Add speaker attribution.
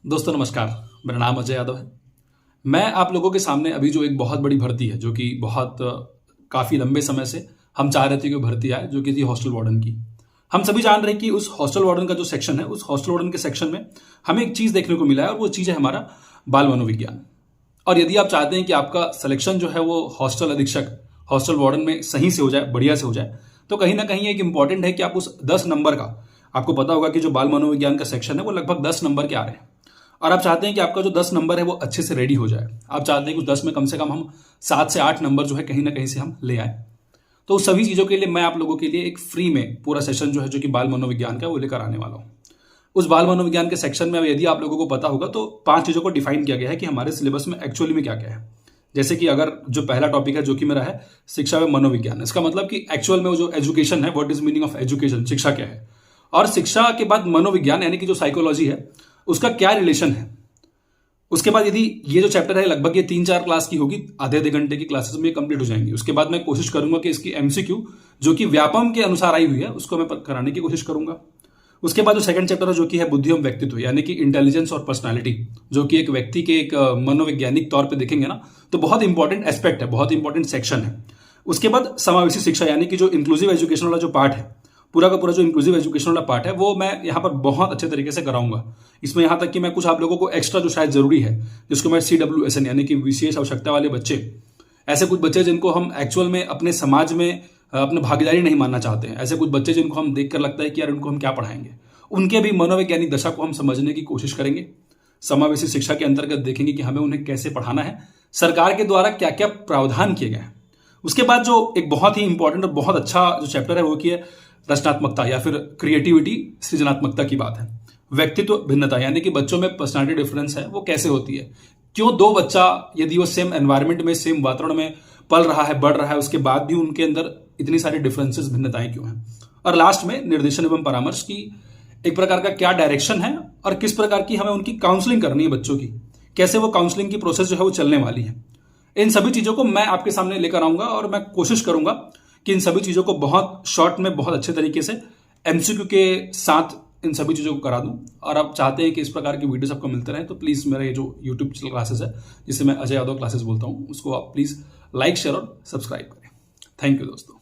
Speaker 1: दोस्तों नमस्कार। मेरा नाम अजय यादव है। मैं आप लोगों के सामने अभी जो एक बहुत बड़ी भर्ती है, जो कि बहुत काफ़ी लंबे समय से हम चाह रहे थे कि वो भर्ती आए, जो कि थी हॉस्टल वार्डन की। हम सभी जान रहे हैं कि उस हॉस्टल वार्डन का जो सेक्शन है, उस हॉस्टल वार्डन के सेक्शन में हमें एक चीज़ देखने को मिला है, और वो चीज़ है हमारा बाल मनोविज्ञान। और यदि आप चाहते हैं कि आपका सिलेक्शन जो है वो हॉस्टल अधीक्षक, हॉस्टल वार्डन में सही से हो जाए, बढ़िया से हो जाए, तो कहीं ना कहीं एक इंपॉर्टेंट है कि आप उस 10 नंबर का, आपको पता होगा कि जो बाल मनोविज्ञान का सेक्शन है वो लगभग 10 नंबर के आ रहे हैं, और आप चाहते हैं कि आपका जो 10 नंबर है वो अच्छे से रेडी हो जाए। आप चाहते हैं कि उस 10 में कम से कम हम 7 से 8 नंबर जो है कहीं ना कहीं से हम ले आए। तो उस सभी चीज़ों के लिए मैं आप लोगों के लिए एक फ्री में पूरा सेशन जो है, जो कि बाल मनोविज्ञान का, वो लेकर आने वाला हूँ। उस बाल मनोविज्ञान के सेक्शन में अब यदि आप लोगों को पता होगा तो 5 चीज़ों को डिफाइन किया गया है कि हमारे सिलेबस में एक्चुअली में क्या क्या है। जैसे कि अगर जो पहला टॉपिक है, जो कि मेरा है शिक्षा में मनोविज्ञान, इसका मतलब कि एक्चुअल में वो जो एजुकेशन है, what is meaning of education, शिक्षा क्या है, और शिक्षा के बाद मनोविज्ञान यानी कि जो साइकोलॉजी है उसका क्या रिलेशन है। उसके बाद यदि ये जो चैप्टर है लगभग ये 3-4 क्लास की होगी, आधे आधे घंटे की क्लासेस में कंप्लीट हो जाएंगी। उसके बाद मैं कोशिश करूंगा कि इसकी एमसीक्यू जो कि व्यापम के अनुसार आई हुई है उसको मैं कराने की कोशिश करूंगा। उसके बाद जो सेकंड चैप्टर है, जो कि है बुद्धि एवं व्यक्तित्व, यानी कि इंटेलिजेंस और पर्सनालिटी, जो कि एक व्यक्ति के एक मनोवैज्ञानिक तौर पे देखेंगे ना, तो बहुत इंपॉर्टेंट एस्पेक्ट है, बहुत इंपॉर्टेंट सेक्शन है। उसके बाद समावेशी शिक्षा, यानी कि जो इंक्लूसिव एजुकेशन वाला जो पार्ट है, पूरा का पूरा जो इंक्लूसिव एजुकेशन वाला पार्ट है, वो मैं यहाँ पर बहुत अच्छे तरीके से कराऊंगा। इसमें यहाँ तक कि मैं कुछ आप लोगों को एक्स्ट्रा जो शायद जरूरी है, जिसको मैं CWSN यानी कि विशेष आवश्यकता वाले बच्चे, ऐसे कुछ बच्चे जिनको हम एक्चुअल में अपने समाज में अपने भागीदारी नहीं मानना चाहते हैं, ऐसे कुछ बच्चे जिनको हम देखकर लगता है कि यार उनको हम क्या पढ़ाएंगे, उनके भी मनोवैज्ञानिक दशा को हम समझने की कोशिश करेंगे। समावेशी शिक्षा के अंतर्गत देखेंगे कि हमें उन्हें कैसे पढ़ाना है, सरकार के द्वारा क्या क्या प्रावधान किए गए हैं। उसके बाद जो एक बहुत ही इंपॉर्टेंट और बहुत अच्छा जो चैप्टर है वो की है रचनात्मकता या फिर क्रिएटिविटी, सृजनात्मकता की बात है। व्यक्तित्व भिन्नता, यानी कि बच्चों में पर्सनालिटी डिफरेंस है वो कैसे होती है, क्यों दो बच्चा यदि वो सेम एनवायरमेंट में, सेम वातावरण में पल रहा है, बढ़ रहा है, उसके बाद भी उनके अंदर इतनी सारी डिफरेंसेस, भिन्नताएं क्यों हैं। और लास्ट में निर्देशन एवं परामर्श की एक प्रकार का क्या डायरेक्शन है, और किस प्रकार की हमें उनकी काउंसलिंग करनी है बच्चों की, कैसे वो काउंसलिंग की प्रोसेस जो है वो चलने वाली है। इन सभी चीजों को मैं आपके सामने लेकर आऊंगा, और मैं कोशिश करूंगा कि इन सभी चीजों को बहुत शॉर्ट में, बहुत अच्छे तरीके से एमसीक्यू के साथ इन सभी चीजों को करा दूं। और आप चाहते हैं कि इस प्रकार की वीडियोस आपको मिलते रहे, तो प्लीज मेरा ये जो यूट्यूब क्लासेस है, जिसे मैं अजय यादव क्लासेस बोलता हूं, उसको आप प्लीज लाइक, शेयर और सब्सक्राइब करें। थैंक यू दोस्तों।